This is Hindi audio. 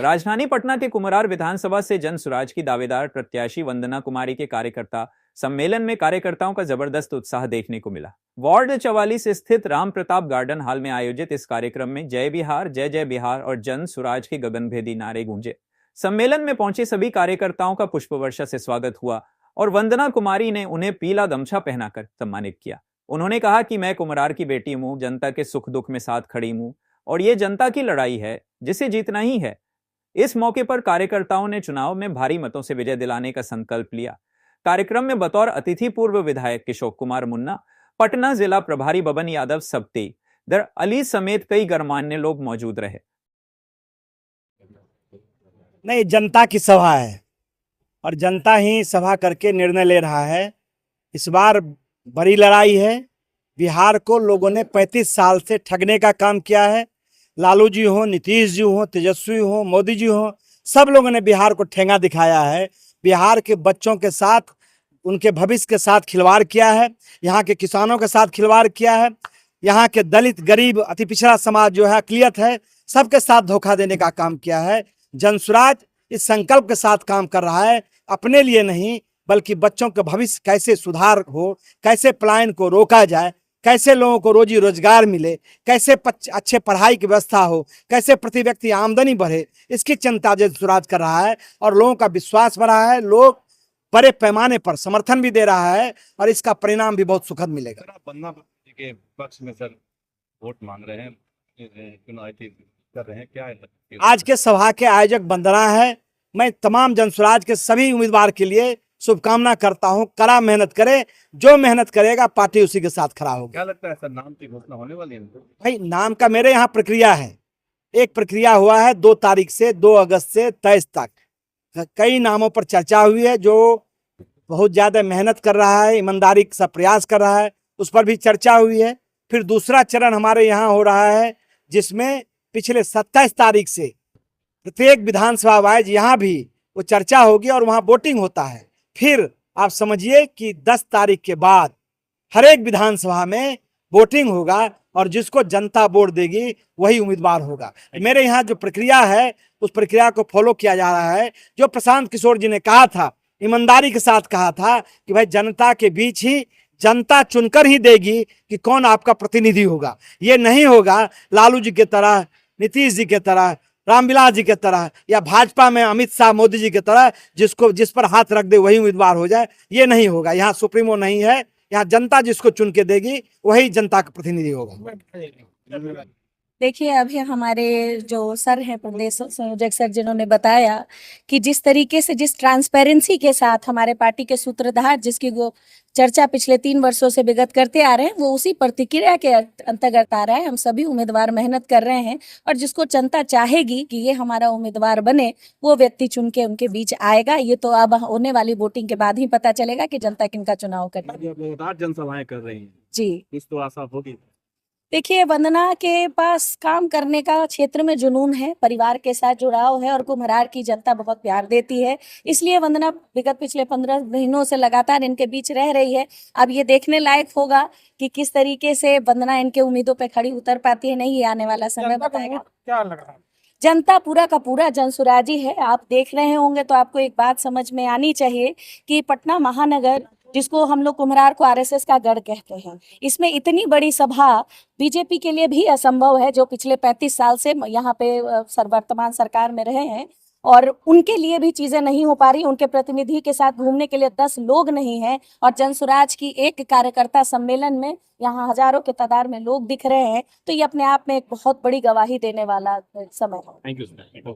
राजधानी पटना के कुम्हरार विधानसभा से जन सुराज की दावेदार प्रत्याशी वंदना कुमारी के कार्यकर्ता सम्मेलन में कार्यकर्ताओं का जबरदस्त उत्साह देखने को मिला। वार्ड 44 स्थित राम प्रताप गार्डन हॉल में आयोजित इस कार्यक्रम में जय बिहार, जय जय बिहार और जन सुराज के गगनभेदी नारे गूंजे। सम्मेलन में पहुंचे सभी कार्यकर्ताओं का पुष्प वर्षा से स्वागत हुआ और वंदना कुमारी ने उन्हें पीला गमछा पहनाकर सम्मानित किया। उन्होंने कहा कि मैं कुम्हरार की बेटी हूं, जनता के सुख दुख में साथ खड़ी हूं और ये जनता की लड़ाई है जिसे जीतना ही है। इस मौके पर कार्यकर्ताओं ने चुनाव में भारी मतों से विजय दिलाने का संकल्प लिया। कार्यक्रम में बतौर अतिथि पूर्व विधायक किशोर कुमार मुन्ना, पटना जिला प्रभारी बबन यादव सब्ती, दर अली समेत कई गणमान्य लोग मौजूद रहे। नहीं, जनता की सभा है और जनता ही सभा करके निर्णय ले रहा है। इस बार बड़ी लड़ाई है। बिहार को लोगों ने 35 साल से ठगने का काम किया है। लालू जी हो, नीतीश जी हो, तेजस्वी हो, मोदी जी हो, सब लोगों ने बिहार को ठेंगा दिखाया है। बिहार के बच्चों के साथ, उनके भविष्य के साथ खिलवाड़ किया है। यहाँ के किसानों के साथ खिलवाड़ किया है। यहाँ के दलित, गरीब, अति पिछड़ा समाज जो है, अकलियत है, सबके साथ धोखा देने का काम किया है। जनसुराज इस संकल्प के साथ काम कर रहा है, अपने लिए नहीं बल्कि बच्चों के भविष्य कैसे सुधार हो, कैसे पलायन को रोका जाए, कैसे लोगों को रोजी रोजगार मिले, कैसे अच्छे पढ़ाई की व्यवस्था हो, कैसे प्रति व्यक्ति आमदनी बढ़े, इसकी चिंता जनसुराज कर रहा है और लोगों का विश्वास बढ़ा है। लोग बड़े पैमाने पर समर्थन भी दे रहा है और इसका परिणाम भी बहुत सुखद मिलेगा। वंदना के पक्ष में सर वोट मांग रहे हैं, चुनाव कर रहे हैं, क्या है आज के सभा के आयोजक वंदना है। मैं तमाम जनसुराज के सभी उम्मीदवार के लिए शुभकामना करता हूं। कड़ा मेहनत करे, जो मेहनत करेगा पार्टी उसी के साथ खड़ा होगी। क्या लगता है सर, नाम की घोषणा होने वाली है? भाई, नाम का मेरे यहाँ प्रक्रिया है। एक प्रक्रिया हुआ है 2 तारीख से 2 अगस्त से 23 तक। कई नामों पर चर्चा हुई है। जो बहुत ज्यादा मेहनत कर रहा है, ईमानदारी से प्रयास कर रहा है, उस पर भी चर्चा हुई है। फिर दूसरा चरण हमारे यहाँ हो रहा है, जिसमें पिछले 27 तारीख से प्रत्येक विधानसभा वाइज यहाँ भी वो चर्चा होगी और वहाँ वोटिंग होता है। फिर आप समझिए कि 10 तारीख के बाद हर एक विधानसभा में वोटिंग होगा और जिसको जनता वोट देगी वही उम्मीदवार होगा। मेरे यहाँ जो प्रक्रिया है उस प्रक्रिया को फॉलो किया जा रहा है। जो प्रशांत किशोर जी ने कहा था, ईमानदारी के साथ कहा था कि भाई जनता के बीच ही जनता चुनकर ही देगी कि कौन आपका प्रतिनिधि होगा। ये नहीं होगा लालू जी के तरह, नीतीश जी के तरह, रामविलास जी के तरह या भाजपा में अमित शाह, मोदी जी के तरह जिस पर हाथ रख दे वही उम्मीदवार हो जाए। ये नहीं होगा। यहाँ सुप्रीमो नहीं है। यहाँ जनता जिसको चुन के देगी वही जनता का प्रतिनिधि होगा। देखिए, अभी हमारे जो सर हैं, प्रदेश संयोजक सर, जिन्होंने बताया कि जिस तरीके से, जिस ट्रांसपेरेंसी के साथ हमारे पार्टी के सूत्रधार, जिसकी वो चर्चा पिछले 3 वर्षों से विगत करते आ रहे हैं, वो उसी प्रतिक्रिया के अंतर्गत आ रहा है। हम सभी उम्मीदवार मेहनत कर रहे हैं और जिसको जनता चाहेगी कि ये हमारा उम्मीदवार बने, वो व्यक्ति चुन के उनके बीच आएगा। ये तो अब होने वाली वोटिंग के बाद ही पता चलेगा कि जनता किनका चुनाव करेगी। जनसभाएं कर रही हैं जी, कुछ तो आशा होगी। देखिए, वंदना के पास काम करने का क्षेत्र में जुनून है, परिवार के साथ जुड़ाव है और कुम्हरार की जनता बहुत प्यार देती है। इसलिए वंदना विगत पिछले 15 महीनों से लगातार इनके बीच रह रही है। अब ये देखने लायक होगा कि किस तरीके से वंदना इनके उम्मीदों पे खड़ी उतर पाती है। नहीं, ये आने वाला समय बताएगा। क्या लग रहा है? जनता पूरा का पूरा जनसुराजी है। आप देख रहे होंगे तो आपको एक बात समझ में आनी चाहिए कि पटना महानगर, जिसको हम लोग कुम्हरार को आरएसएस का गढ़ कहते हैं, इसमें इतनी बड़ी सभा बीजेपी के लिए भी असंभव है, जो पिछले 35 साल से यहाँ पे वर्तमान सरकार में रहे हैं और उनके लिए भी चीजें नहीं हो पा रही। उनके प्रतिनिधि के साथ घूमने के लिए 10 लोग नहीं हैं और जनसुराज की एक कार्यकर्ता सम्मेलन में यहाँ हजारों के तादाद में लोग दिख रहे हैं। तो ये अपने आप में एक बहुत बड़ी गवाही देने वाला समय है। Thank you.